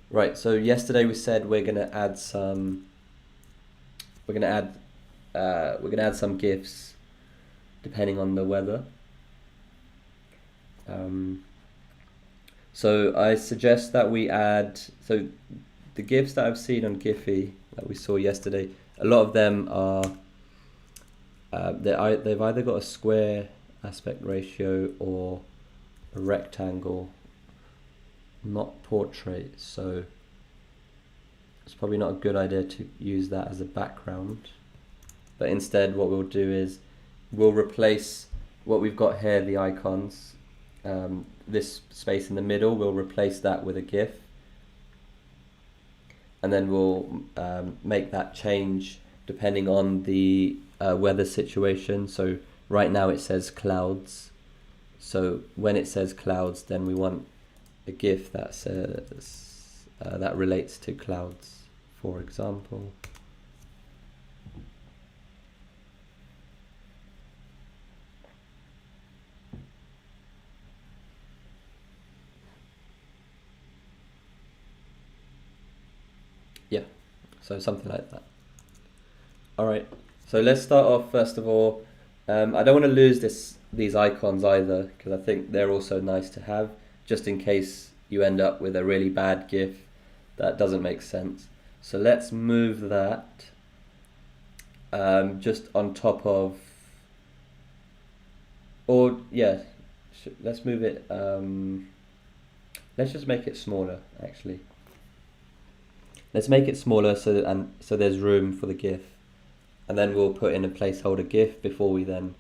Right, so yesterday we said we're gonna add some GIFs depending on the weather. So I suggest that we add, so the GIFs that I've seen on Giphy that we saw yesterday, a lot of them are they've either got a square aspect ratio or a rectangle, not portrait. So it's probably not a good idea to use that as a background. But instead, what we'll do is we'll replace what we've got here, the icons, this space in the middle, we'll replace that with a GIF. And then we'll make that change depending on the weather situation. So right now it says clouds. So when it says clouds, then we want a GIF that says that relates to clouds, for example. Yeah, so something like that. All right, so let's start off first of all. I don't want to lose these icons either, because I think they're also nice to have, just in case you end up with a really bad GIF that doesn't make sense. So let's move that just on top of, or yeah, let's move it. Let's just make it smaller actually. Let's make it smaller so there's room for the GIF, and then we'll put in a placeholder GIF before we then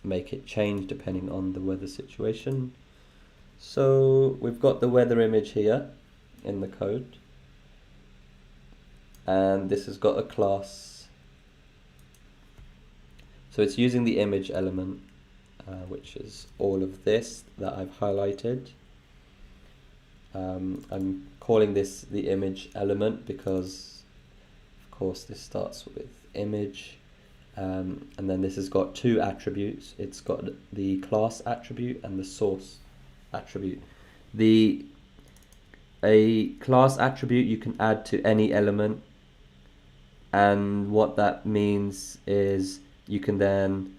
make it change depending on the weather situation. So we've got the weather image here in the code, and this has got a class. So it's using the image element, which is all of this that I've highlighted. I'm calling this the image element because, of course, this starts with image, and then this has got two attributes. It's got the class attribute and the source attribute. A class attribute you can add to any element, and what that means is you can then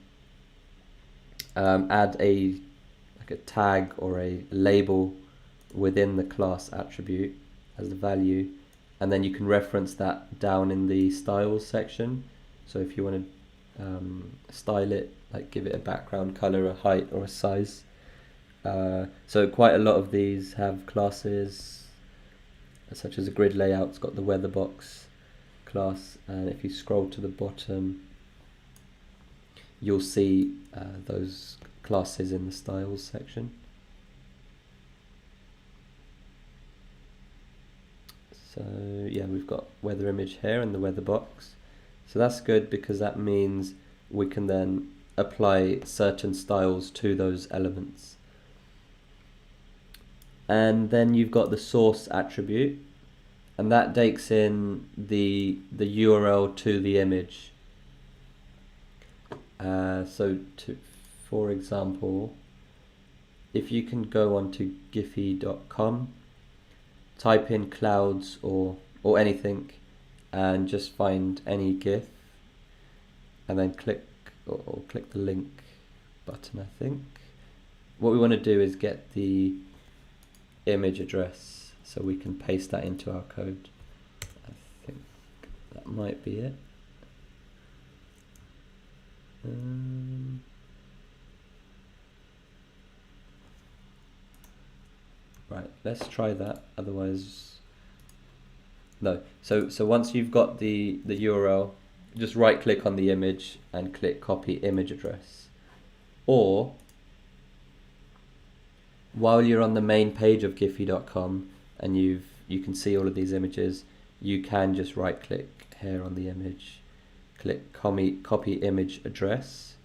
add a tag or a label within the class attribute as the value, and then you can reference that down in the styles section. So if you want to style it, like give it a background color, a height, or a size. So quite a lot of these have classes, such as a grid layout. It's got the weather box class, and if you scroll to the bottom, you'll see those classes in the styles section. So yeah, we've got weather image here and the weather box. So that's good because that means we can then apply certain styles to those elements. And then you've got the source attribute, and that takes in the URL to the image. For example, if you can go onto giphy.com, type in clouds or anything, and just find any GIF, and then click the link button. I think what we want to do is get the image address so we can paste that into our code. I think that might be it. Right, let's try that, otherwise no. So once you've got the URL, just right click on the image and click copy image address. Or while you're on the main page of giphy.com and you can see all of these images, you can just right click here on the image, click copy image address,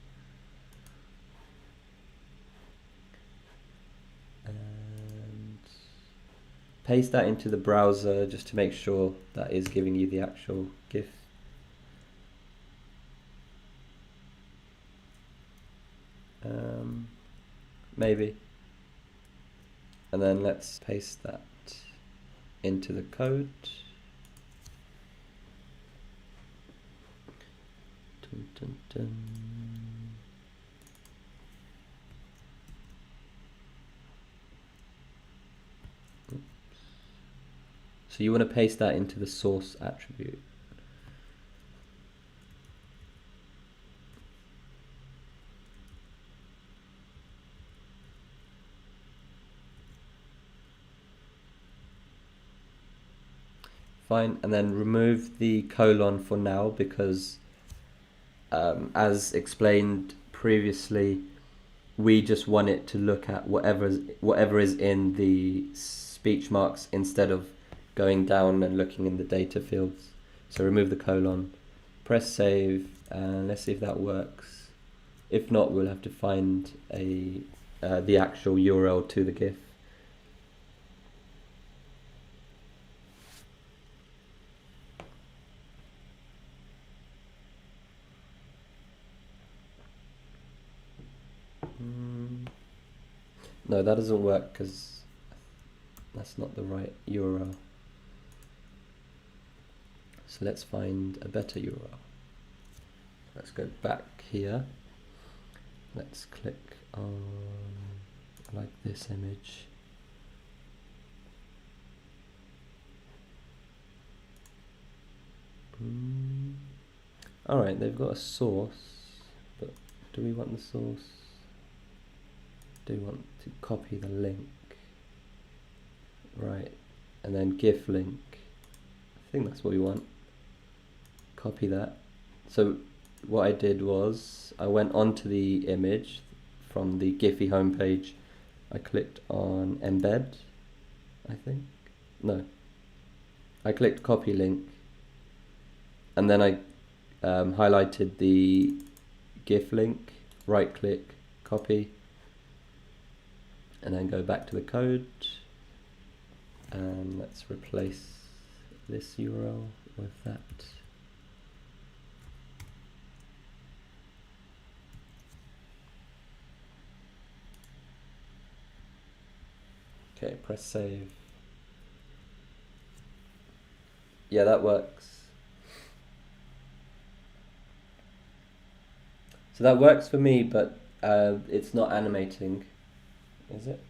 and paste that into the browser just to make sure that is giving you the actual GIF. Maybe. And then let's paste that into the code. Dun, dun, dun. Oops. So you want to paste that into the source attribute. Fine, and then remove the colon for now because as explained previously, we just want it to look at whatever is in the speech marks instead of going down and looking in the data fields. So remove the colon, press save, and let's see if that works. If not, we'll have to find the actual URL to the GIF. No, that doesn't work because that's not the right URL. So let's find a better URL. Let's go back here. Let's click on, I like this image. Alright, they've got a source, but do we want the source? Do we want to copy the link? Right, and then GIF link. I think that's what we want. Copy that. So what I did was I went onto the image from the Giphy homepage. I clicked on embed, I think. No. I clicked copy link, and then I highlighted the GIF link, right click, copy, and then go back to the code, and let's replace this URL with that. Okay, press save. Yeah, that works. So that works for me, but it's not animating, is it?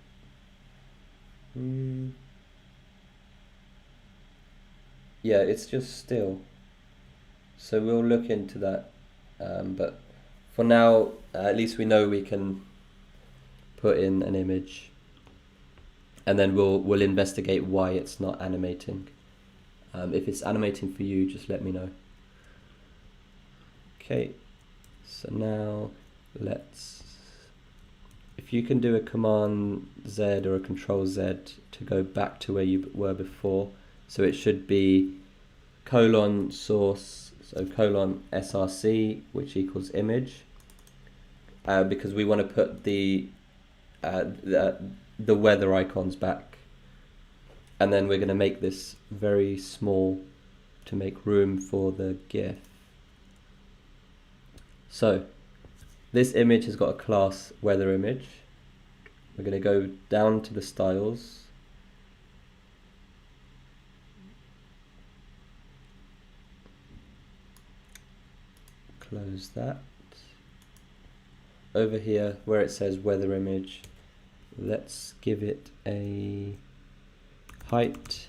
Yeah, it's just still. So we'll look into that. But for now, at least we know we can put in an image, and then we'll investigate why it's not animating. If it's animating for you, just let me know. Okay, so now if you can do a Command Z or a Control Z to go back to where you were before, so it should be colon source, so colon src, which equals image, because we want to put the weather icons back, and then we're going to make this very small to make room for the GIF. So this image has got a class weather image. We're going to go down to the styles, close that. Over here where it says weather image, let's give it a height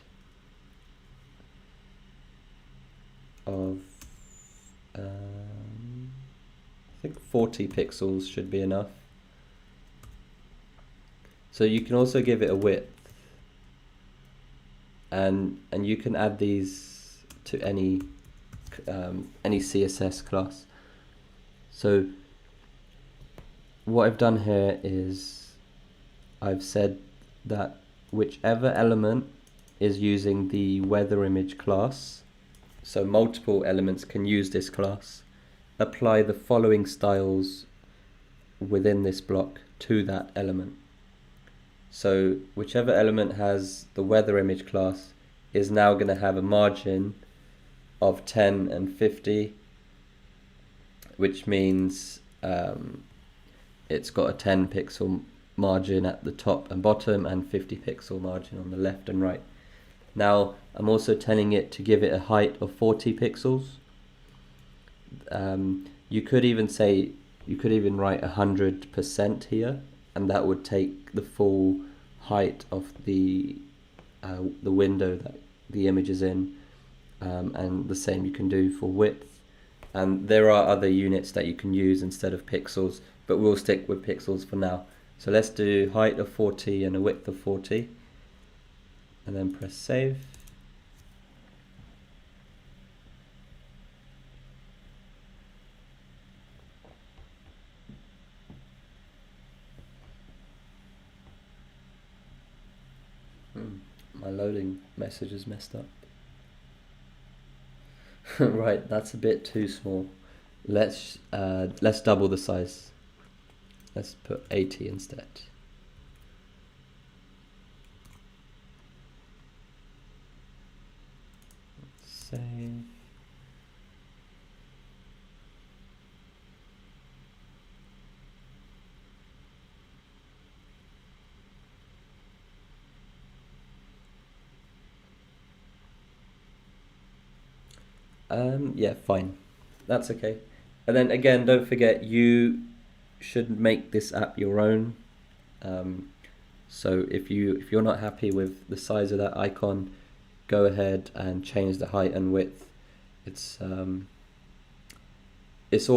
of I think 40 pixels should be enough. So you can also give it a width, and you can add these to any CSS class. So what I've done here is I've said that whichever element is using the weather image class, so multiple elements can use this class, apply the following styles within this block to that element. So whichever element has the weather image class is now going to have a margin of 10 and 50, which means it's got a 10 pixel margin at the top and bottom and 50 pixel margin on the left and right. Now I'm also telling it to give it a height of 40 pixels. You could even write 100% here, and that would take the full height of the window that the image is in, and the same you can do for width. And there are other units that you can use instead of pixels, but we'll stick with pixels for now. So let's do height of 40 and a width of 40, and then press save. My loading message is messed up. Right, that's a bit too small. Let's double the size. Let's put 80 instead. Save. Yeah, fine. That's okay. And then again, don't forget, you should make this app your own. So if you're not happy with the size of that icon, go ahead and change the height and width. It's all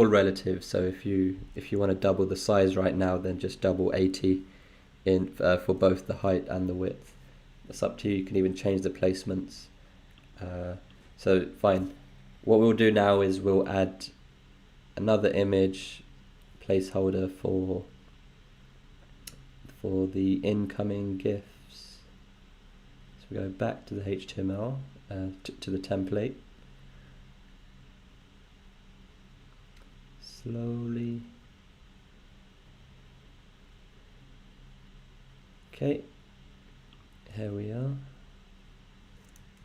relative. So if you want to double the size right now, then just double 80 in for both the height and the width. It's up to you. You can even change the placements. So fine. What we'll do now is we'll add another image placeholder for the incoming GIFs. So we go back to the HTML, to the template. Slowly. Okay, here we are.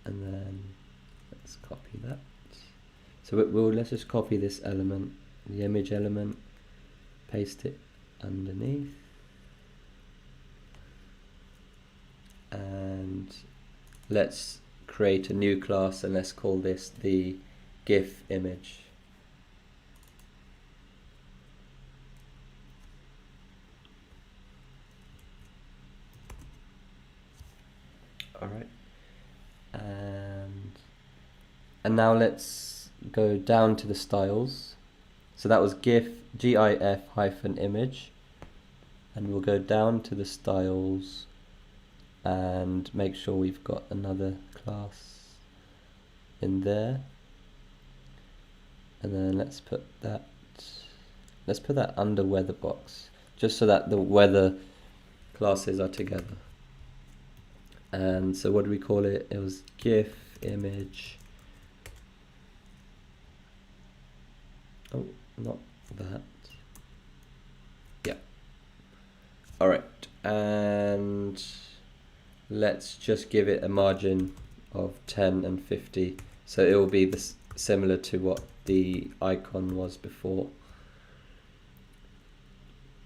And then let's copy that. So let's just copy this element, the image element, paste it underneath, and let's create a new class, and let's call this the Gif Image. Alright, and now let's go down to the styles. So that was GIF image, and we'll go down to the styles and make sure we've got another class in there, and then let's put that under weather box, just so that the weather classes are together. And so what do we call it? It was GIF image. Oh, not that. Yeah. Alright, and let's just give it a margin of 10 and 50. So it will be similar to what the icon was before.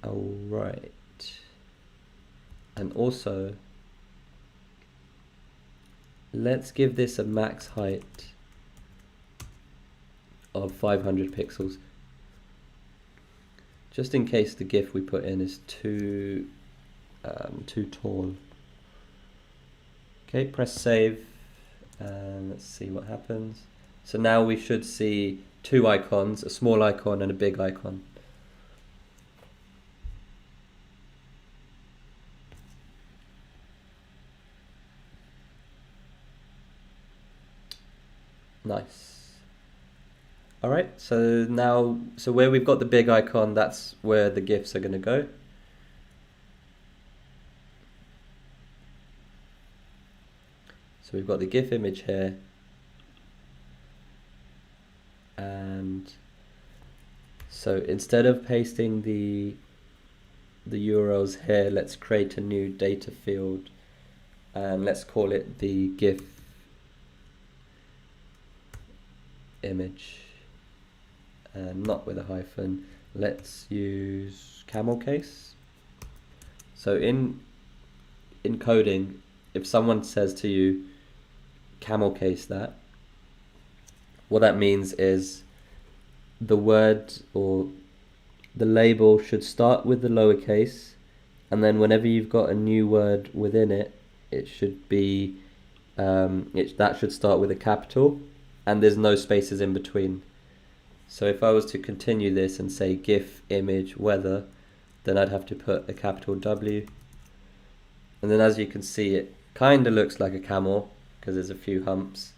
Alright. And also, let's give this a max height of 500 pixels, just in case the GIF we put in is too tall. Okay, press save, and let's see what happens. So now we should see two icons, a small icon and a big icon. Nice. Alright, so where we've got the big icon, that's where the GIFs are going to go. So we've got the GIF image here, and so instead of pasting the URLs here, let's create a new data field, and let's call it the GIF image. And not with a hyphen. Let's use Camel Case. So in coding, if someone says to you, camel case that. What that means is the word or the label should start with the lowercase, and then whenever you've got a new word within it, it should be that should start with a capital, and there's no spaces in between. So if I was to continue this and say Gif Image Weather, then I'd have to put a capital W, and then as you can see, it kind of looks like a camel because there's a few humps.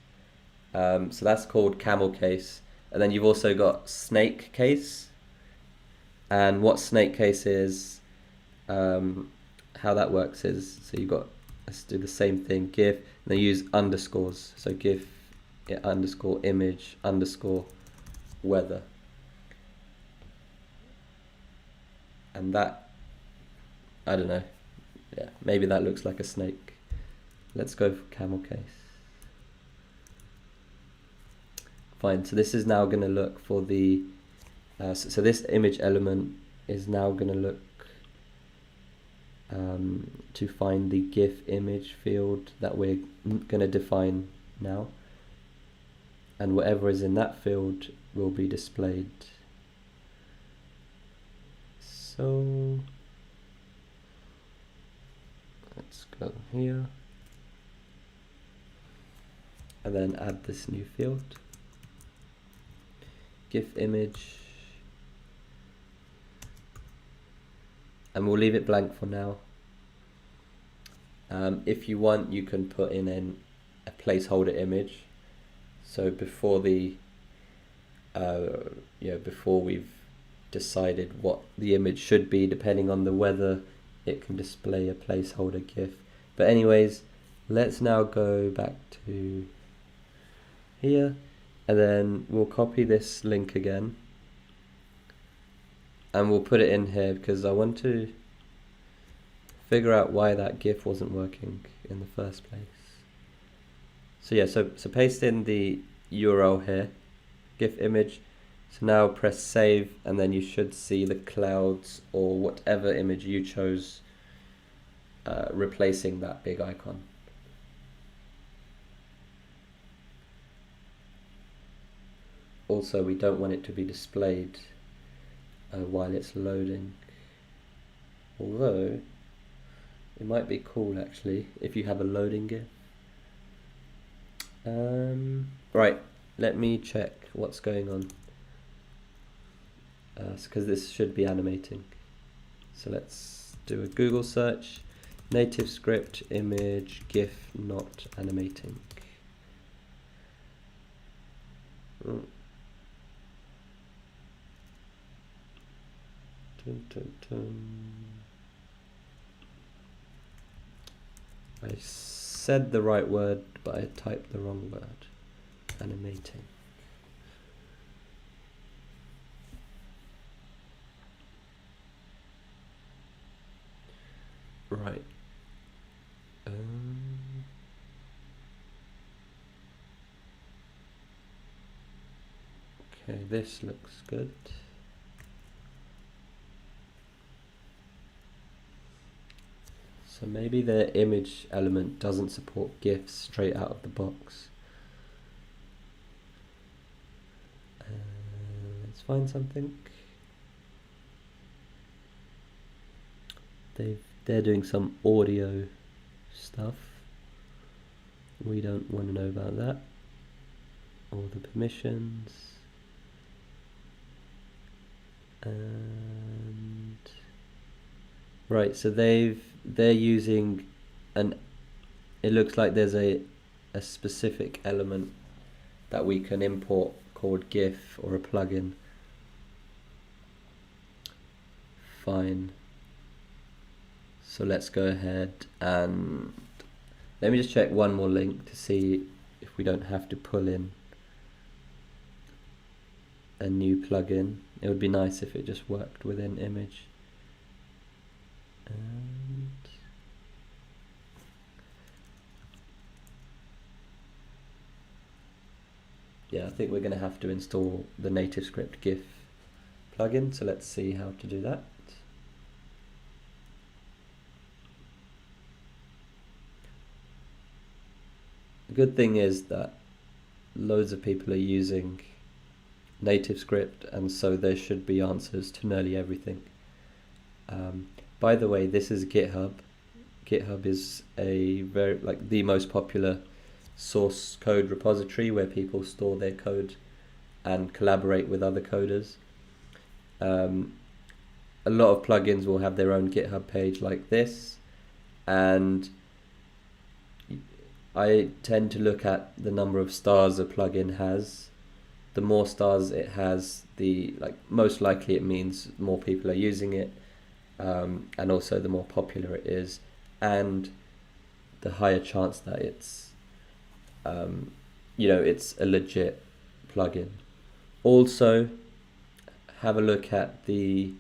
So that's called Camel Case. And then you've also got Snake Case. And what Snake Case is, how that works is, so you've got, let's do the same thing, GIF, and they use underscores. So GIF underscore image underscore weather. And that, I don't know, yeah, maybe that looks like a snake. Let's go for Camel Case. Fine, so this is now going to look for the, so this image element is now going to look to find the GIF image field that we're going to define now. And whatever is in that field will be displayed. So let's go here and then add this new field. GIF image, and we'll leave it blank for now. If you want, you can put in a placeholder image. So before the before we've decided what the image should be, depending on the weather, it can display a placeholder GIF. But anyways, let's now go back to here. And then we'll copy this link again and we'll put it in here because I want to figure out why that GIF wasn't working in the first place. So yeah, so paste in the URL here, GIF image. So now press save, and then you should see the clouds or whatever image you chose replacing that big icon. Also, we don't want it to be displayed while it's loading. Although, it might be cool actually if you have a loading GIF. Right, let me check what's going on. Because this should be animating. So let's do a Google search. NativeScript image GIF not animating. I said the right word, but I typed the wrong word. Animating. Right. Okay, this looks good. So maybe the image element doesn't support GIFs straight out of the box. Let's find something. They're doing some audio stuff. We don't want to know about that. All the permissions. And right, so they're using it looks like there's a specific element that we can import called GIF or a plugin. Fine. So let's go ahead and let me just check one more link to see if we don't have to pull in a new plugin. It would be nice if it just worked within image. And yeah, I think we're going to have to install the NativeScript GIF plugin, so let's see how to do that. good thing is that loads of people are using NativeScript, and so there should be answers to nearly everything. By the way, this is GitHub. GitHub is a very the most popular source code repository where people store their code and collaborate with other coders. A lot of plugins will have their own GitHub page like this, and I tend to look at the number of stars a plugin has. The more stars it has, the most likely it means more people are using it, and also the more popular it is, and the higher chance that it's it's a legit plugin. Also, have a look at the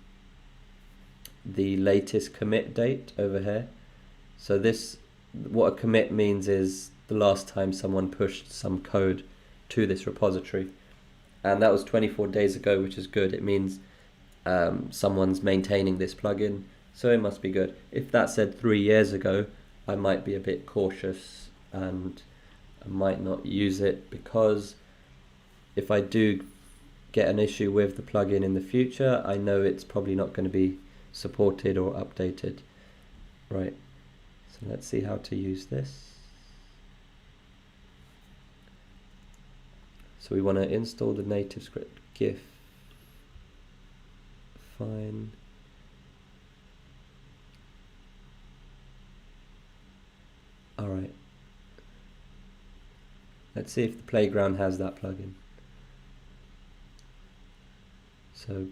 latest commit date over here. So what a commit means is the last time someone pushed some code to this repository, and that was 24 days ago, which is good. It means someone's maintaining this plugin, so it must be good. If that said 3 years ago, I might be a bit cautious and I might not use it, because if I do get an issue with the plugin in the future, I know it's probably not going to be supported or updated. Right, so let's see how to use this. So we want to install the NativeScript Gif. Fine. Alright. Let's see if the playground has that plugin. So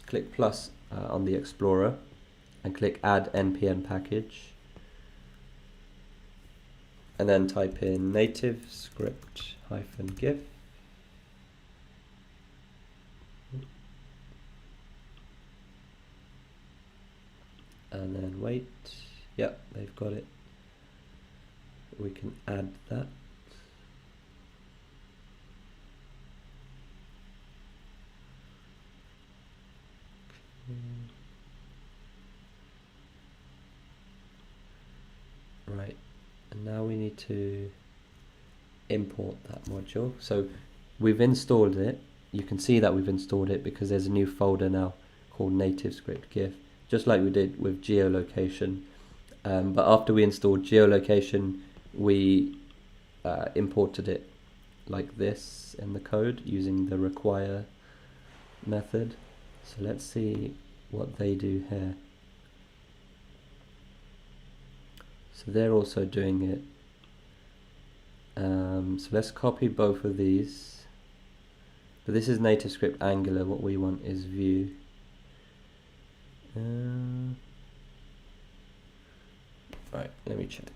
click plus on the Explorer and click add npm package. And then type in NativeScript-Gif. And then wait. Yep, they've got it. We can add that. Right, and now we need to import that module. So we've installed it. You can see that we've installed it because there's a new folder now called NativeScript Gif, just like we did with geolocation. But after we installed geolocation, we imported it like this in the code using the require method. So let's see what they do here. So they're also doing it. So let's copy both of these. But this is NativeScript Angular. What we want is Vue. Right, let me check.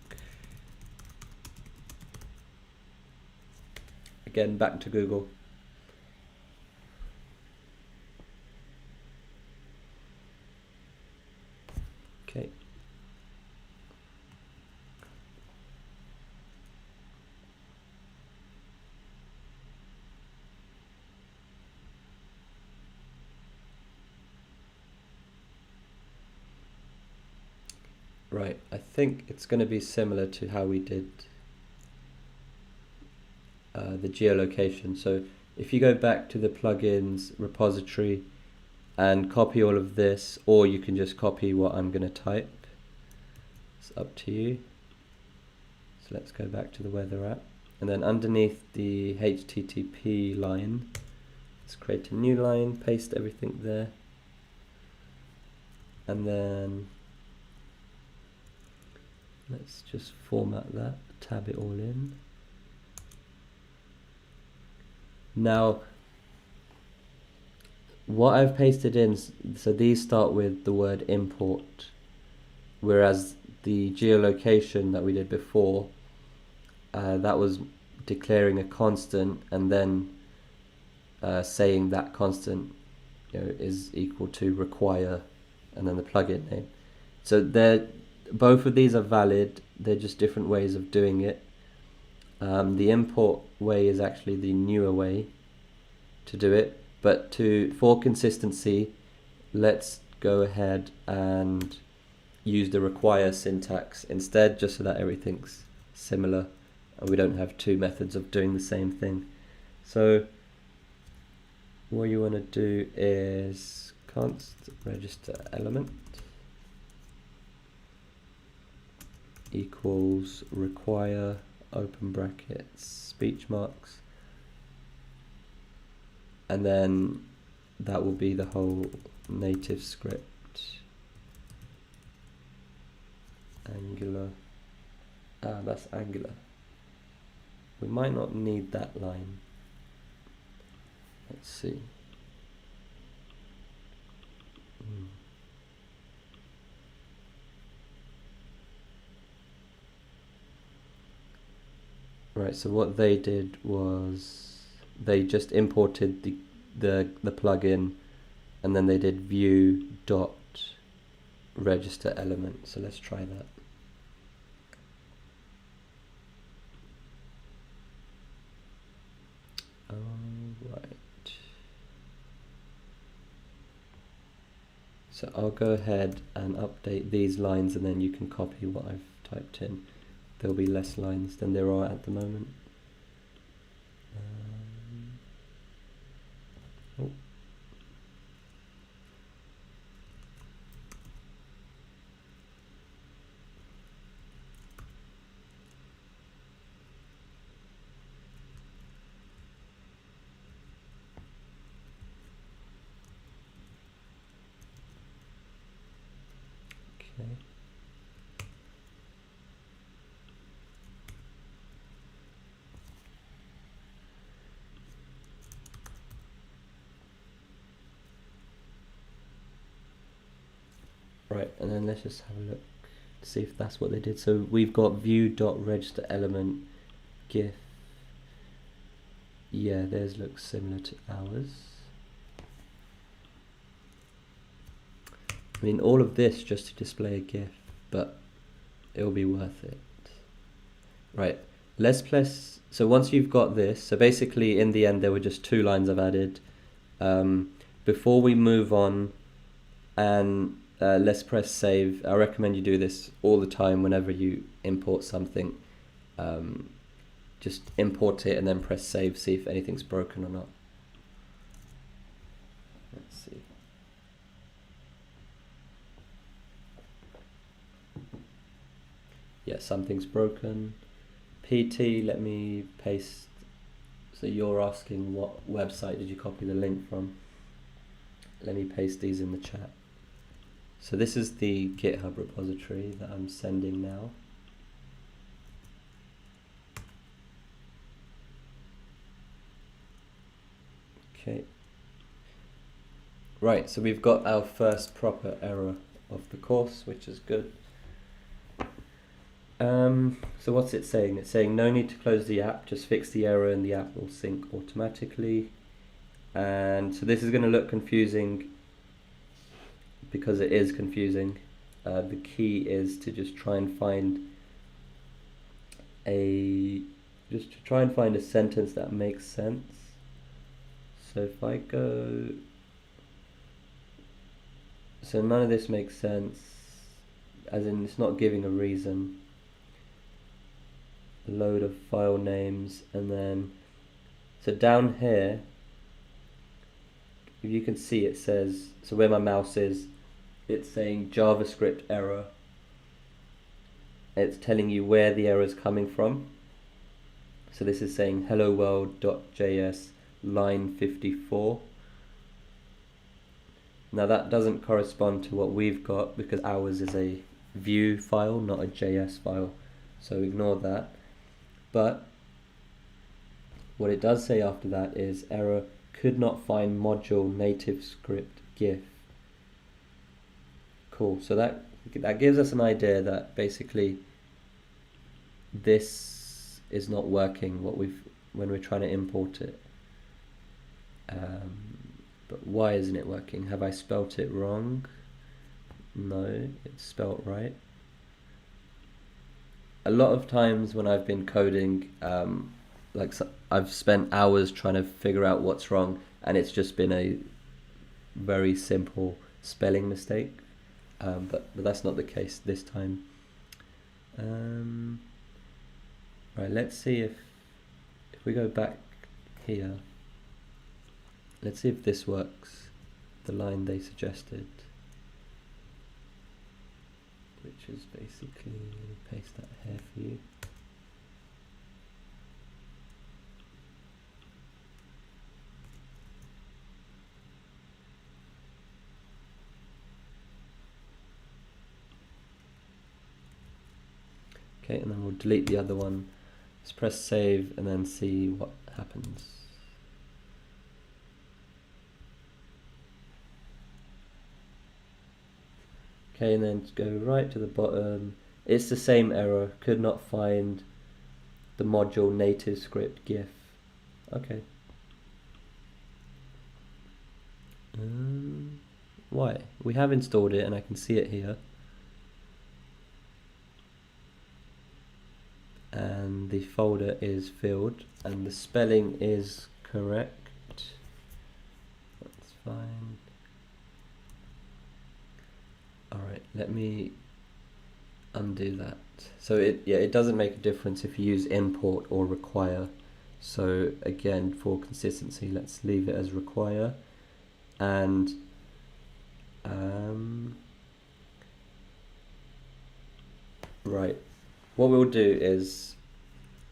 Again, back to Google. Okay. Right, I think it's going to be similar to how we did the geolocation. So if you go back to the plugins repository and copy all of this, or you can just copy what I'm going to type. It's up to you. So let's go back to the weather app, and then underneath the HTTP line, let's create a new line, paste everything there, and then let's just format that, tab it all in. Now, what I've pasted in, so these start with the word import, whereas the geolocation that we did before, that was declaring a constant and then saying that constant is equal to require and then the plugin name. So both of these are valid, they're just different ways of doing it. The import way is actually the newer way to do it, but for consistency, let's go ahead and use the require syntax instead, just so that everything's similar and we don't have two methods of doing the same thing. So what you want to do is const register element equals require open brackets speech marks, and then that will be the whole NativeScript Angular. That's Angular. We might not need that line. Let's see. Right, so what they did was they just imported the plugin, and then they did view dot register element. So let's try that. Alright. So I'll go ahead and update these lines, and then you can copy what I've typed in. There'll be less lines than there are at the moment. Oh. Okay. Right, and then let's just have a look to see if that's what they did. So we've got view.register element Gif. Yeah, theirs looks similar to ours. I mean, all of this just to display a GIF, but it'll be worth it. Right, let's place. So once you've got this, so basically in the end there were just 2 lines I've added. Before we move on, and let's press save. I recommend you do this all the time whenever you import something. Just import it and then press save, see if anything's broken or not. Let's see. Yeah, something's broken. PT, let me paste. So you're asking what website did you copy the link from? Let me paste these in the chat. So this is the GitHub repository that I'm sending now. Okay. Right, so we've got our first proper error of the course, which is good. So what's it saying? It's saying no need to close the app, just fix the error and the app will sync automatically. And so this is going to look confusing because it is confusing. The key is to just try and find a sentence that makes sense. So if I go, so none of this makes sense, as in it's not giving a reason. A load of file names, and then so down here, if you can see, it says, so where my mouse is, it's saying JavaScript error. It's telling you where the error is coming from. So this is saying hello world.js line 54. Now that doesn't correspond to what we've got because ours is a Vue file, not a JS file. So ignore that. But what it does say after that is error could not find module NativeScript Gif. Cool. So that gives us an idea that basically this is not working when we're trying to import it. But why isn't it working? Have I spelt it wrong? No, it's spelt right. A lot of times when I've been coding, I've spent hours trying to figure out what's wrong, and it's just been a very simple spelling mistake. But that's not the case this time. Right, let's see if we go back here, let's see if this works, the line they suggested, which is basically, paste that here for you. Okay, and then we'll delete the other one. Let's press save and then see what happens. Okay, and then go right to the bottom. It's the same error, could not find the module NativeScript Gif. Okay. Why? We have installed it and I can see it here. And the folder is filled and the spelling is correct. That's fine. Alright, let me undo that. So it doesn't make a difference if you use import or require. So again, for consistency, let's leave it as require. And right, what we'll do is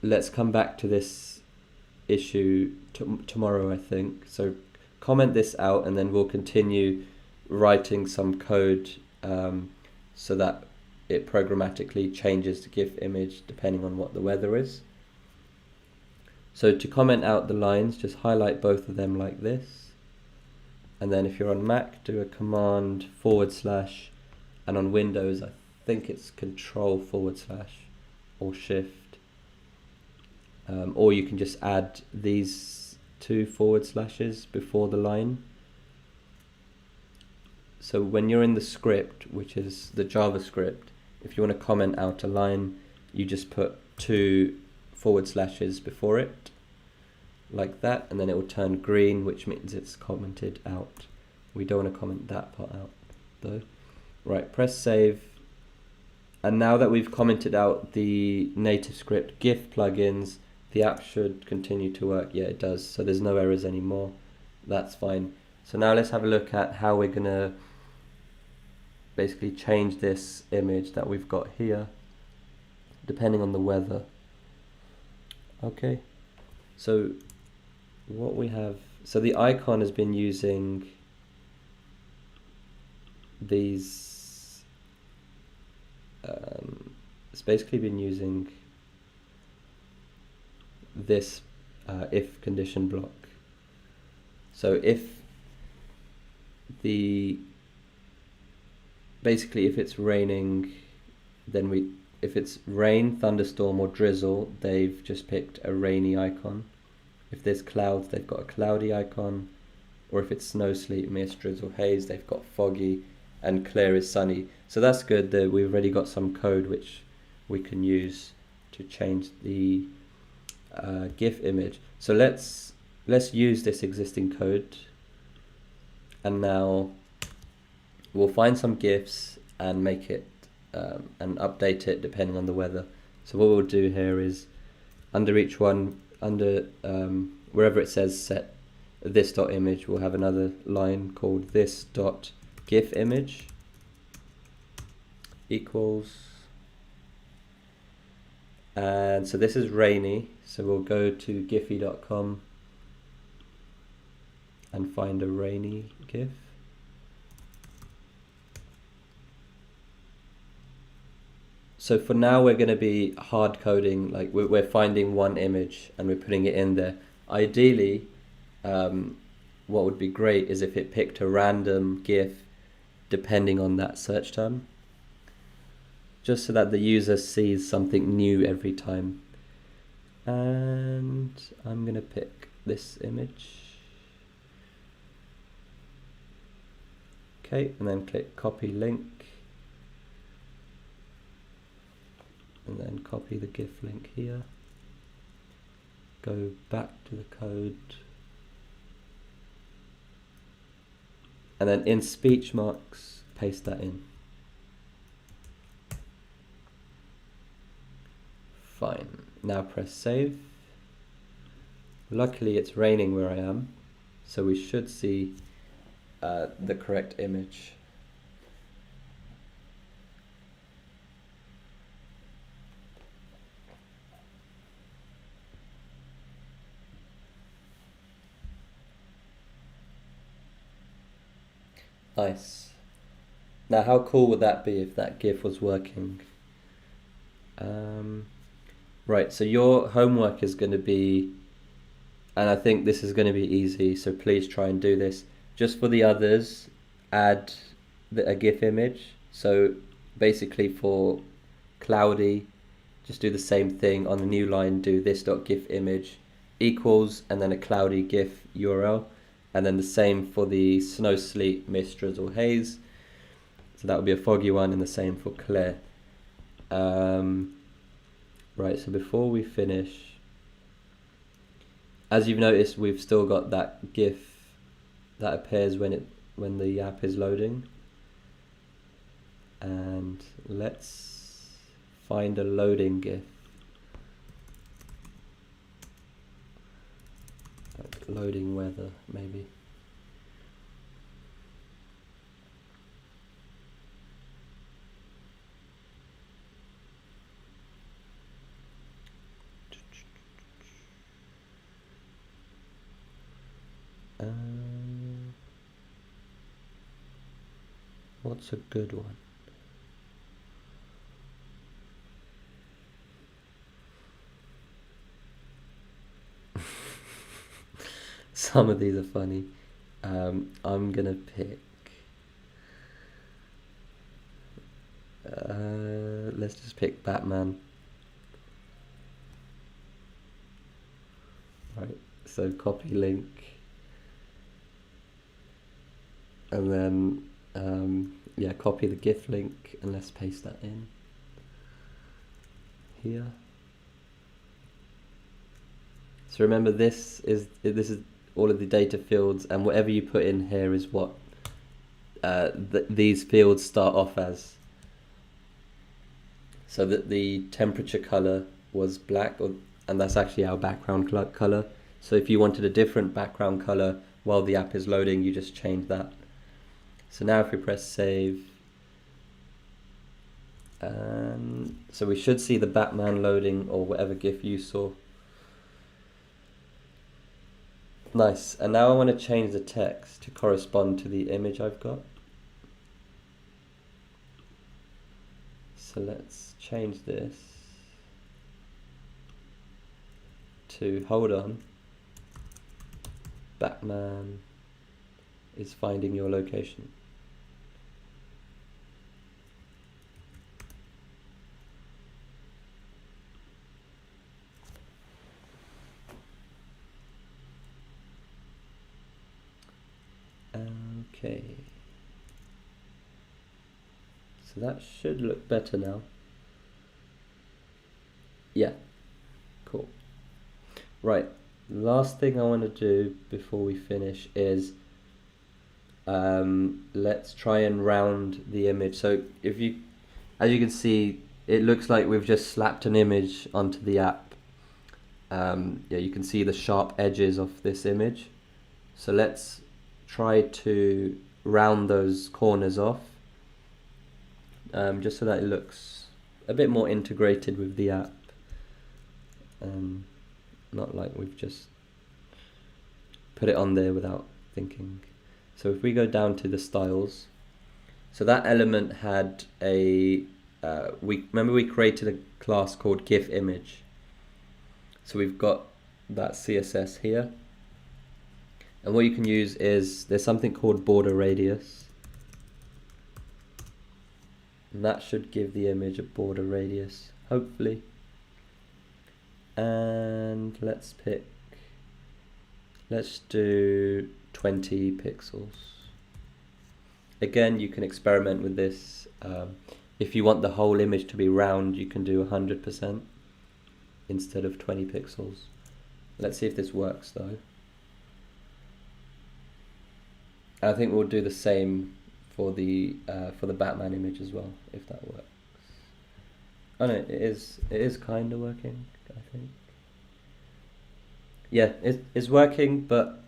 let's come back to this issue tomorrow, I think. So comment this out and then we'll continue writing some code so that it programmatically changes to GIF image depending on what the weather is. So to comment out the lines, just highlight both of them like this. And then if you're on Mac, do a command / and on Windows, I think it's Control / or Shift. Or you can just add these 2 / before the line. So when you're in the script, which is the JavaScript, if you want to comment out a line, you just put 2 / before it, like that, and then it will turn green, which means it's commented out. We don't want to comment that part out, though. Right, press save. And now that we've commented out the NativeScript GIF plugins, the app should continue to work. Yeah, it does. So there's no errors anymore. That's fine. So now let's have a look at how we're going to basically change this image that we've got here, depending on the weather. Okay, so what we have, so the icon has been using these, it's basically been using this if condition block. So if basically if it's raining, then if it's rain, thunderstorm or drizzle, they've just picked a rainy icon. If there's clouds, they've got a cloudy icon. Or if it's snow, sleet, mist, drizzle, haze, they've got foggy, and clear is sunny. So that's good that we've already got some code which we can use to change the GIF image. So let's use this existing code, and now we'll find some GIFs and make it and update it depending on the weather. So what we'll do here is under each one, wherever it says set this.image, we'll have another line called this.GIF image equals, and so this is rainy, so we'll go to giphy.com and find a rainy GIF. So for now we're going to be hard coding, like we're finding one image and we're putting it in there. Ideally, what would be great is if it picked a random GIF depending on that search term, just so that the user sees something new every time. And I'm going to pick this image. Okay, and then click copy link. And then copy the GIF link here. Go back to the code. And then in speech marks, paste that in. Fine. Now press save. Luckily it's raining where I am, so we should see the correct image. Nice. Now how cool would that be if that GIF was working? Right, so your homework is going to be, and I think this is going to be easy, so please try and do this. Just for the others, add a GIF image. So basically for cloudy, just do the same thing. On the new line, do this.gif image equals, and then a cloudy GIF URL. And then the same for the snow, sleet, mist, drizzle, haze. So that would be a foggy one, and the same for clear. Right, so before we finish, as you've noticed, we've still got that GIF that appears when the app is loading. And let's find a loading GIF. Like loading weather, maybe. What's a good one? Some of these are funny. I'm gonna pick. Let's just pick Batman. Right, so copy link. And then, yeah, copy the GIF link and let's paste that in here. So remember, this is all of the data fields, and whatever you put in here is what these fields start off as. So that the temperature color was black, and that's actually our background color. So if you wanted a different background color while the app is loading, you just change that. So now if we press save, so we should see the Batman loading, or whatever GIF you saw. Nice, and now I want to change the text to correspond to the image I've got. So let's change this to, hold on, Batman is finding your location. Okay, so that should look better now. Yeah, cool. Right, last thing I want to do before we finish is let's try and round the image. So if you, as you can see, it looks like we've just slapped an image onto the app. Yeah, you can see the sharp edges of this image. So let's try to round those corners off, just so that it looks a bit more integrated with the app, not like we've just put it on there without thinking. So if we go down to the styles, so that element had a, remember we created a class called Gif Image. So we've got that CSS here. And what you can use is, there's something called border radius. And that should give the image a border radius, hopefully. And let's do 20 pixels. Again, you can experiment with this. If you want the whole image to be round, you can do 100% instead of 20 pixels. Let's see if this works though. I think we'll do the same for the Batman image as well, if that works. Oh no, it is kind of working, I think. think. Yeah, it's working, but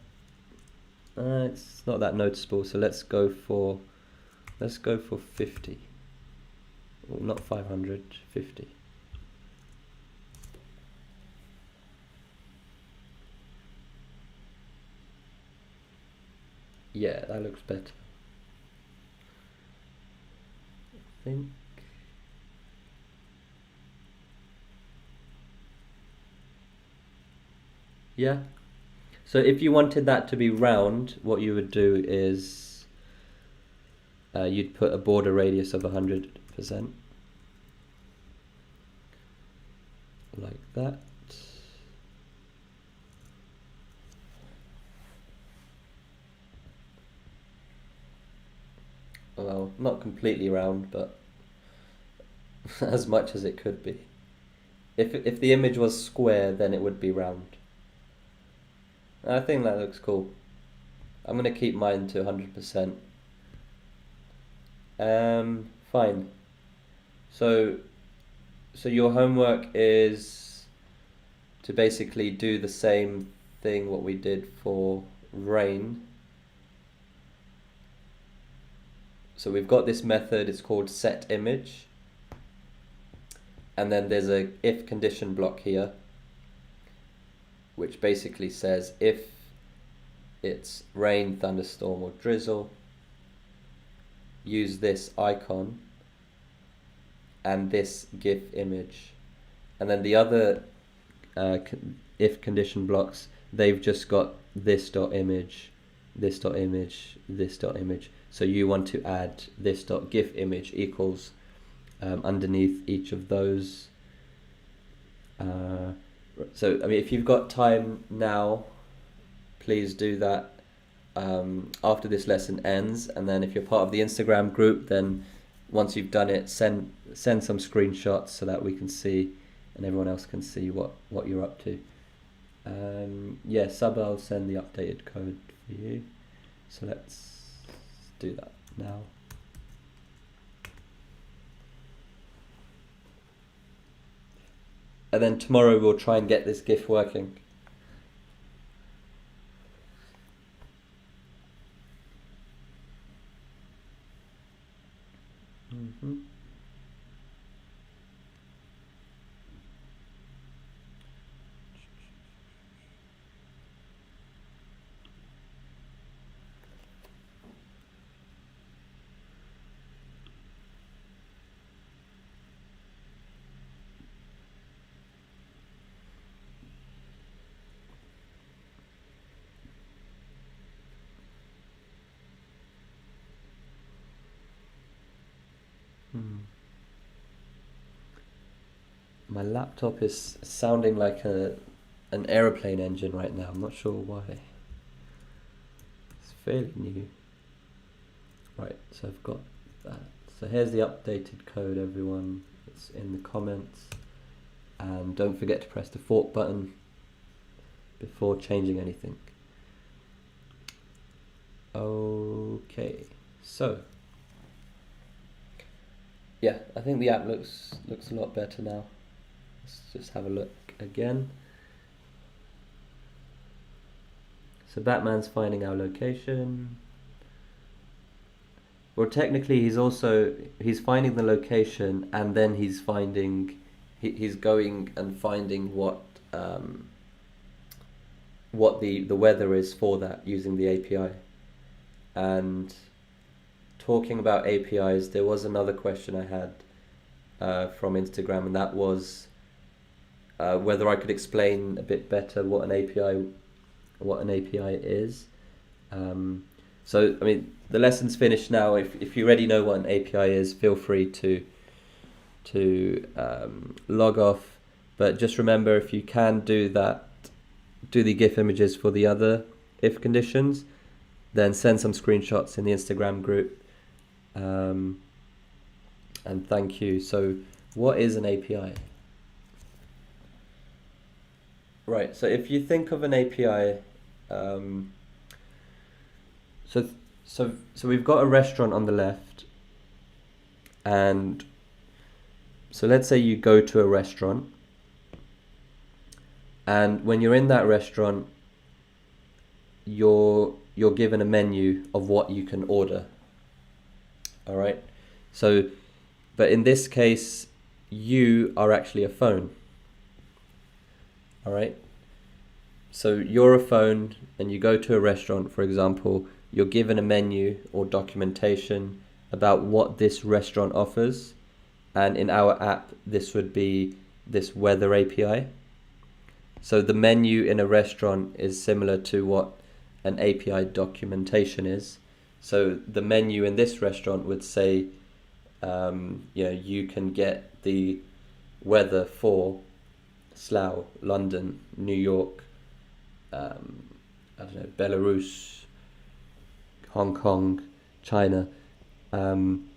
it's not that noticeable. So let's go for 50. Well, not 500, 50. Yeah, that looks better, I think. Yeah. So if you wanted that to be round, what you would do is you'd put a border radius of 100%. Like that. Well, not completely round, but as much as it could be. If the image was square, then it would be round. I think that looks cool. I'm gonna keep mine to 100%. Fine. So your homework is to basically do the same thing what we did for rain. So we've got this method, it's called setImage. And then there's a if condition block here, which basically says if it's rain, thunderstorm, or drizzle, use this icon and this Gif image. And then the other if condition blocks, they've just got this dot image, this dot image, this dot image. So you want to add this dot Gif image equals underneath each of those. So I mean, if you've got time now, please do that after this lesson ends. And then if you're part of the Instagram group, then once you've done it, send some screenshots so that we can see and everyone else can see what you're up to. Yeah, I'll send the updated code for you. So let's do that now. And then tomorrow we'll try and get this GIF working. My laptop is sounding like an aeroplane engine right now. I'm not sure why. It's fairly new. Right, so I've got that. So here's the updated code, everyone. It's in the comments. And don't forget to press the fork button before changing anything. Okay, so yeah, I think the app looks a lot better now. Let's just have a look again. So Batman's finding our location. Well, technically he's finding the location, and then he's going and finding what the weather is for that using the API. And talking about APIs, there was another question I had from Instagram, and that was whether I could explain a bit better what an API is. So I mean, the lesson's finished now. If you already know what an API is, feel free to log off. But just remember, if you can do the GIF images for the other if conditions, then send some screenshots in the Instagram group. And thank you. So what is an API? Right, so if you think of an API, so we've got a restaurant on the left, and so let's say you go to a restaurant, And when you're in that restaurant, you're given a menu of what you can order. All right. So, but in this case, you are actually a phone. All right. So you're a phone and you go to a restaurant, for example, you're given a menu or documentation about what this restaurant offers. And in our app, this would be this weather API. So the menu in a restaurant is similar to what an API documentation is. So the menu in this restaurant would say, you can get the weather for Slough, London, New York, Belarus, Hong Kong, China. And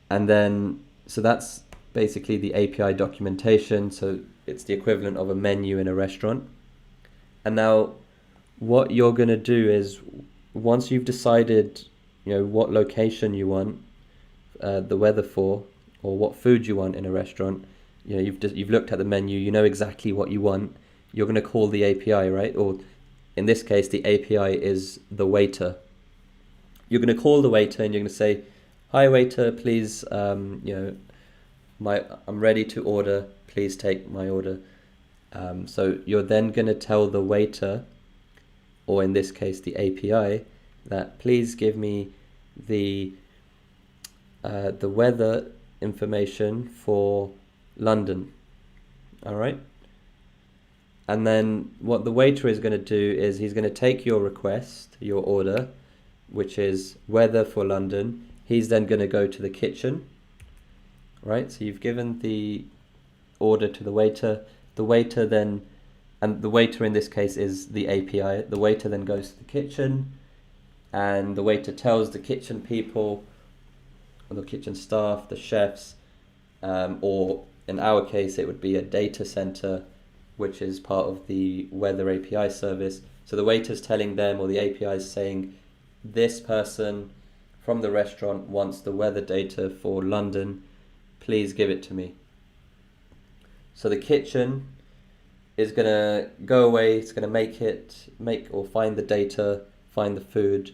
then, so that's basically the API documentation. So it's the equivalent of a menu in a restaurant. And now what you're going to do is, once you've decided, what location you want the weather for, or what food you want in a restaurant, you've looked at the menu, you know exactly what you want. You're going to call the API, right? Or in this case, the API is the waiter. You're going to call the waiter and you're going to say, "Hi waiter, please, I'm ready to order. Please take my order." So you're then going to tell the waiter, or in this case the API, that please give me the weather information for London. All right. And then what the waiter is going to do is he's going to take your request, your order, which is weather for London. He's then going to go to the kitchen, right? So you've given the order to the waiter. The waiter then, and the waiter in this case is the API. The waiter then goes to the kitchen, and the waiter tells the kitchen people, or the kitchen staff, the chefs, or in our case it would be a data center, which is part of the weather API service. So the waiter's telling them, or the API is saying, this person from the restaurant wants the weather data for London, please give it to me. So the kitchen is going to go away, it's going to find the data, find the food,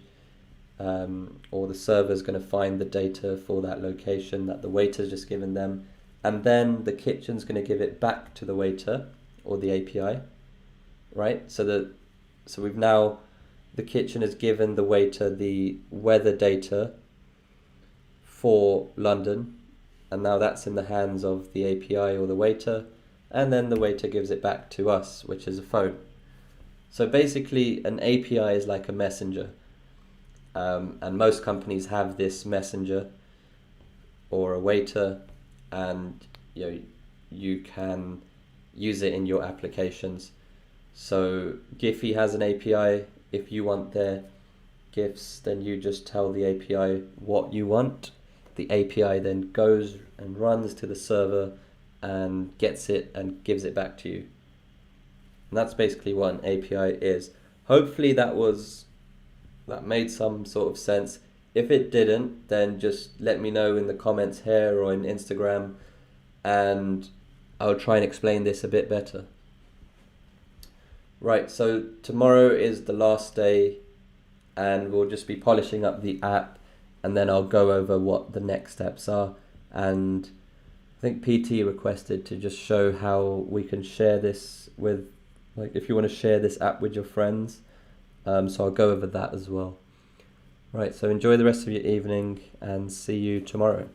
or the server's going to find the data for that location that the waiter's just given them, and then the kitchen's going to give it back to the waiter, or the API, right? So we've now, the kitchen has given the waiter the weather data for London, and now that's in the hands of the API or the waiter, and then the waiter gives it back to us, which is a phone. So basically an API is like a messenger, and most companies have this messenger or a waiter, and you can use it in your applications. So Giphy has an API. If you want their GIFs, then you just tell the API what you want. The API then goes and runs to the server and gets it and gives it back to you. And that's basically what an API is. Hopefully that made some sort of sense. If it didn't, then just let me know in the comments here or in Instagram, and I'll try and explain this a bit better. Right, so tomorrow is the last day, and we'll just be polishing up the app, and then I'll go over what the next steps are. And I think PT requested to just show how we can share this with, like, if you want to share this app with your friends. So I'll go over that as well. Right, so enjoy the rest of your evening and see you tomorrow.